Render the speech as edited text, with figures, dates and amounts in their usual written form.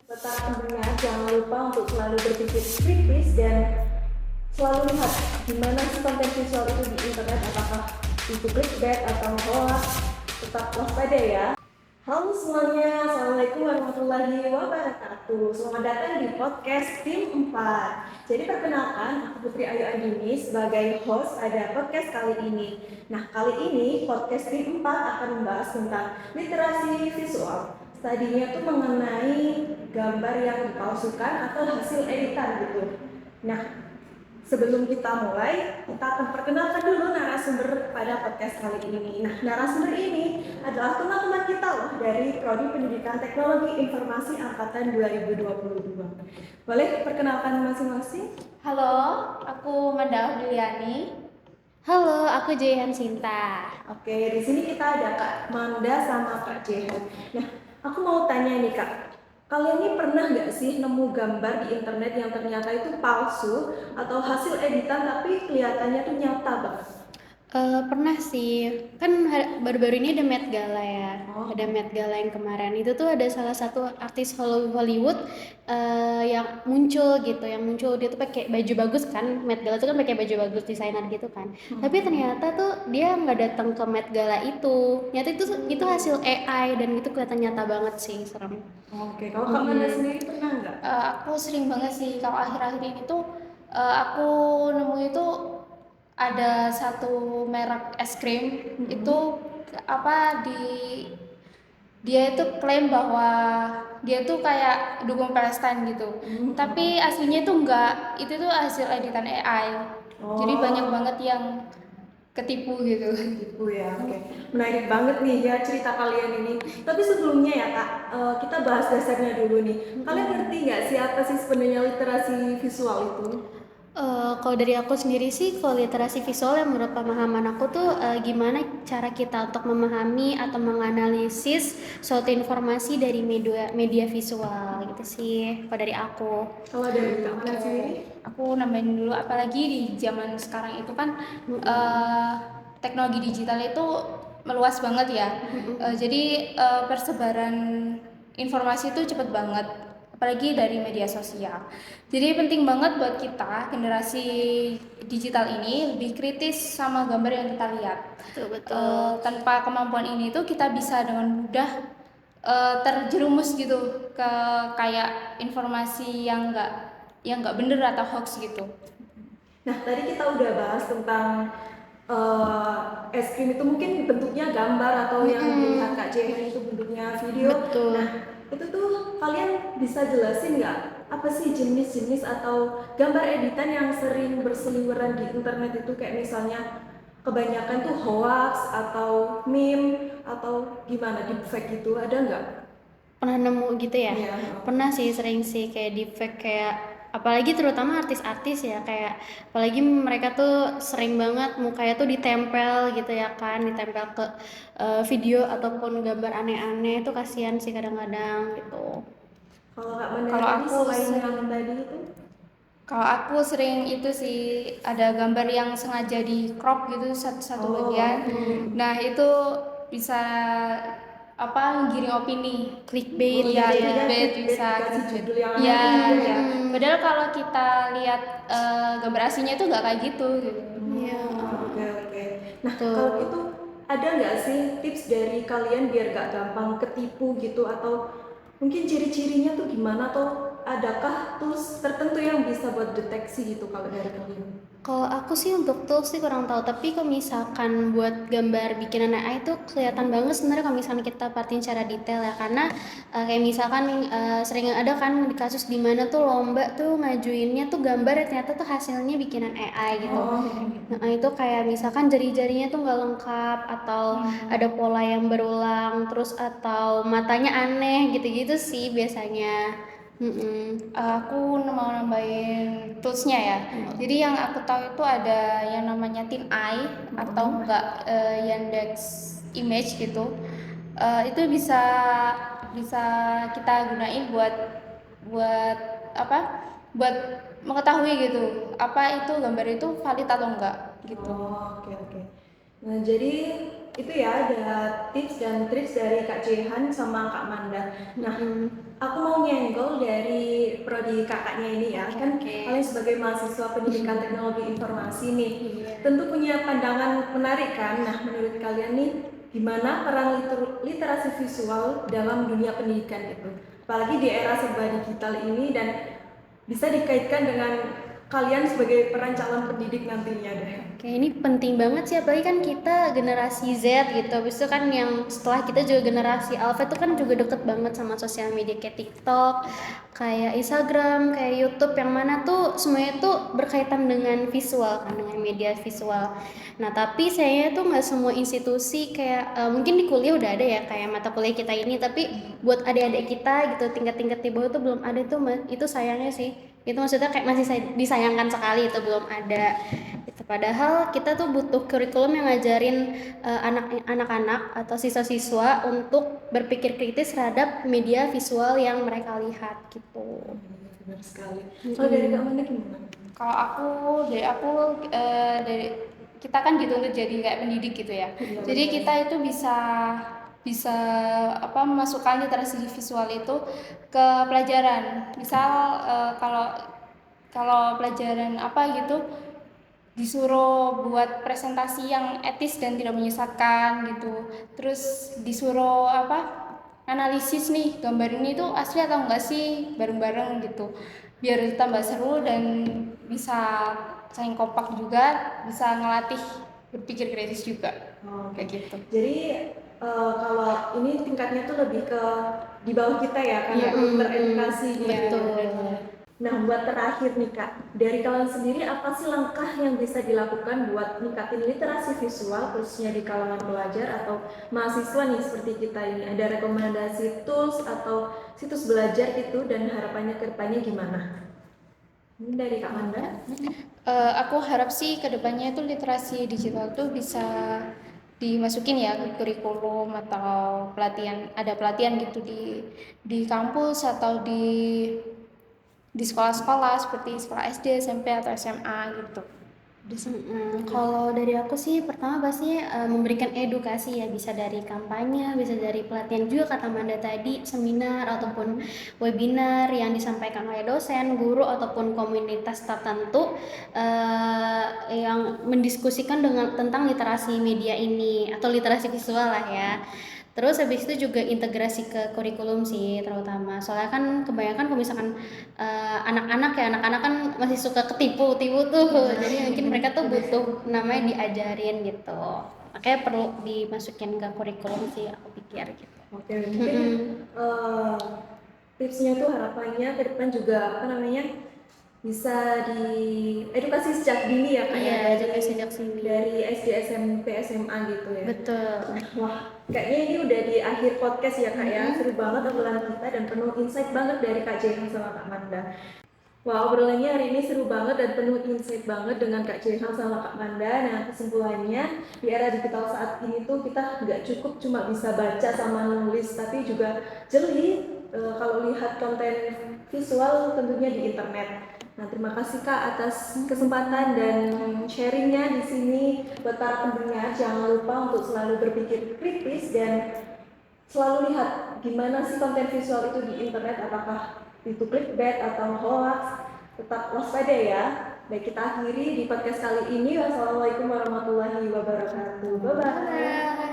Tetap pendengar, jangan lupa untuk selalu berpikir kritis dan selalu lihat gimana sih konten visual itu di internet, apakah itu clickbait atau hoax. Tetap waspada ya. Halo semuanya, Assalamualaikum warahmatullahi wabarakatuh. Selamat datang di podcast Tim 4. Jadi perkenalkan, aku Putri Ayu Andini sebagai host pada podcast kali ini. Nah, kali ini podcast Tim 4 akan membahas tentang literasi visual. Tadinya tuh mengenai gambar yang dipalsukan atau hasil editan gitu. Nah, sebelum kita mulai, kita akan perkenalkan dulu narasumber pada podcast kali ini. Nah, narasumber ini adalah teman-teman kita loh dari Prodi Pendidikan Teknologi Informasi Angkatan 2022. Boleh perkenalkan masing-masing? Halo, aku Manda Juliani. Halo, aku Jayhan Sinta. Oke, di sini kita ada Kak Manda sama Kak Jehan. Nah, aku mau tanya nih Kak, kalian ini pernah nggak sih nemu gambar di internet yang ternyata itu palsu atau hasil editan tapi kelihatannya tuh nyata banget? Pernah sih, kan baru-baru ini ada Met Gala ya. Oh. Ada Met Gala yang kemarin itu tuh ada salah satu artis Hollywood yang muncul gitu, dia tuh pakai baju bagus kan. Met Gala tuh kan pakai baju bagus desainer gitu kan. Tapi ternyata tuh dia nggak datang ke Met Gala itu. Nyata itu hasil AI dan itu kelihatan nyata banget sih, serem. Oke, kalau Kak Manda sendiri pernah nggak? Aku sering banget sih kalau akhir-akhir ini tuh aku nemu itu ada satu merek es krim itu apa dia itu klaim bahwa dia tuh kayak dukung Palestine gitu. Tapi aslinya itu enggak, itu tuh hasil editan AI. Jadi banyak banget yang ketipu gitu. Gitu ya, oke. Menarik banget nih ya cerita kalian ini. Tapi sebelumnya ya Kak, kita bahas dasarnya dulu nih. Kalian ngerti nggak sih apa sih sebenarnya literasi visual itu? Kalau dari aku sendiri sih, kalau literasi visual yang menurut pemahaman aku tuh gimana cara kita untuk memahami atau menganalisis suatu informasi dari media visual gitu sih. Kalau dari aku. Kalau dari Kak Manda sendiri? Aku nambahin dulu, apalagi di zaman sekarang itu kan teknologi digital itu meluas banget ya. Jadi persebaran informasi itu cepet banget, apalagi dari media sosial. Jadi penting banget buat kita generasi digital ini lebih kritis sama gambar yang kita lihat. Betul. Tanpa kemampuan ini tuh kita bisa dengan mudah terjerumus gitu ke kayak informasi yang nggak bener atau hoax gitu. Nah, tadi kita udah bahas tentang es krim itu mungkin bentuknya gambar atau yang dilihat Kak Jehan itu bentuknya video. Betul. Nah, itu tuh kalian bisa jelasin nggak apa sih jenis-jenis atau gambar editan yang sering berseliweran di internet itu, kayak misalnya kebanyakan tuh hoax atau meme atau gimana, deepfake gitu, ada nggak? Pernah nemu gitu ya? Iya. Pernah sih, sering sih kayak deepfake, kayak apalagi terutama artis-artis ya, kayak apalagi mereka tuh sering banget mukanya tuh ditempel gitu ya kan, ditempel ke video ataupun gambar aneh-aneh. Itu kasihan sih kadang-kadang gitu. Kalau Kak Manda Kalau tadi aku selain sering- yang tadi itu, Kalau aku sering itu sih ada gambar yang sengaja di crop gitu satu bagian. Nah itu bisa giring opini, Clickbait ya gitu ya. clickbait, bisa dikasih clickbait. judul yang Ya, aneh. ya. Padahal kalau kita lihat gambar aslinya itu nggak kayak gitu. Iya. Oke. Nah, Tuh. kalau gitu ada nggak sih tips dari kalian biar gak gampang ketipu gitu, atau mungkin ciri-cirinya tuh gimana, atau adakah tools tertentu yang bisa buat deteksi gitu kalau dari kalian? Kalau aku sih untuk tools sih kurang tahu, tapi kalau misalkan buat gambar bikinan AI itu kelihatan banget sebenarnya kalau misalkan kita perhatiin secara detail ya, karena kayak misalkan sering ada kan di kasus di mana tuh lomba tuh ngajuinnya tuh gambar ternyata tuh hasilnya bikinan AI gitu. Nah itu kayak misalkan jari-jarinya tuh nggak lengkap, atau ada pola yang berulang terus, atau matanya aneh gitu-gitu sih biasanya. Aku mau nambahin toolsnya ya. Jadi yang aku tahu itu ada yang namanya TinEye atau enggak Yandex Image gitu. Itu bisa bisa kita gunain buat buat apa? Buat mengetahui gitu apa itu gambar itu valid atau enggak gitu. Oke. Nah, jadi itu ya ada tips dan trik dari Kak Jehan sama Kak Manda. Nah, aku mau nyenggol dari prodi kakaknya ini ya. Kan kalian sebagai mahasiswa pendidikan teknologi informasi nih, tentu punya pandangan menarik kan. Nah, menurut kalian nih, gimana peran literasi visual dalam dunia pendidikan itu? Apalagi di era serba digital ini dan bisa dikaitkan dengan kalian sebagai peran calon pendidik nantinya deh. Oke, ini penting banget sih, apalagi kan kita generasi Z gitu. Habis itu kan yang setelah kita juga generasi Alpha itu kan juga deket banget sama sosial media kayak TikTok, kayak Instagram, kayak YouTube, yang mana tuh semuanya tuh berkaitan dengan visual kan, dengan media visual. Nah, tapi sayangnya tuh nggak semua institusi kayak mungkin di kuliah udah ada ya kayak mata kuliah kita ini, tapi buat adik-adik kita gitu tingkat-tingkat di bawah tuh belum ada tuh, itu sayangnya sih. Itu maksudnya kayak masih disayangkan sekali itu belum ada gitu. Padahal kita tuh butuh kurikulum yang ngajarin anak-anak atau siswa-siswa untuk berpikir kritis terhadap media visual yang mereka lihat gitu. Benar sekali. Kalau dari Kak Manda gimana? Kalau dari kita kan dituntut jadi kayak pendidik gitu ya. Jadi kita itu bisa memasukkan literasi visual itu ke pelajaran. Misal kalau pelajaran apa gitu disuruh buat presentasi yang etis dan tidak menyesatkan gitu. Terus disuruh analisis nih, gambar ini tuh asli atau enggak sih, bareng-bareng gitu. Biar tambah seru dan bisa saling kompak juga, bisa ngelatih berpikir kritis juga. Kayak gitu. Jadi kalau ini tingkatnya tuh lebih ke di bawah kita ya, karena belum teredukasi gitu. Nah, buat terakhir nih Kak, dari kalian sendiri apa sih langkah yang bisa dilakukan buat ningkatin literasi visual khususnya di kalangan pelajar atau mahasiswa nih seperti kita ini? Ada rekomendasi tools atau situs belajar gitu dan harapannya ke depannya gimana? Ini dari Kak Manda. Aku harap sih kedepannya itu literasi digital tuh bisa dimasukin ya ke kurikulum atau ada pelatihan gitu di kampus atau di sekolah-sekolah seperti sekolah SD, SMP atau SMA gitu. Kalau dari aku sih pertama pasti memberikan edukasi ya, bisa dari kampanye, bisa dari pelatihan juga kata Manda tadi, seminar ataupun webinar yang disampaikan oleh dosen, guru ataupun komunitas tertentu yang mendiskusikan tentang literasi media ini atau literasi visual lah ya. Terus habis itu juga integrasi ke kurikulum sih terutama. Soalnya kan kebanyakan kalau misalkan anak-anak kan masih suka ketipu-tipu tuh. Jadi mungkin mereka tuh butuh namanya diajarin gitu. Makanya perlu dimasukin ke kurikulum sih aku pikir gitu. Oke, mungkin tipsnya tuh harapannya ke depan juga bisa diedukasi sejak dini ya Kak. Iya, edukasi sejak dini. Dari SD, SMP, SMA gitu ya. Betul. Wah, kayaknya ini udah di akhir podcast ya Kak ya. Seru banget obrolan kita dan penuh insight banget dari Kak Jehan sama Kak Manda. Wah, obrolannya hari ini seru banget dan penuh insight banget dengan Kak Jehan sama Kak Manda. Nah, kesimpulannya di era digital saat ini tuh kita nggak cukup cuma bisa baca sama nulis, tapi juga jeli kalau lihat konten visual tentunya di internet. Nah, terima kasih Kak atas kesempatan dan sharingnya di sini. Buat para pendengar, jangan lupa untuk selalu berpikir kritis dan selalu lihat gimana sih konten visual itu di internet, apakah itu clickbait atau hoax. Tetap waspada ya. Baik, kita akhiri di podcast kali ini. Wassalamualaikum warahmatullahi wabarakatuh. Bye-bye.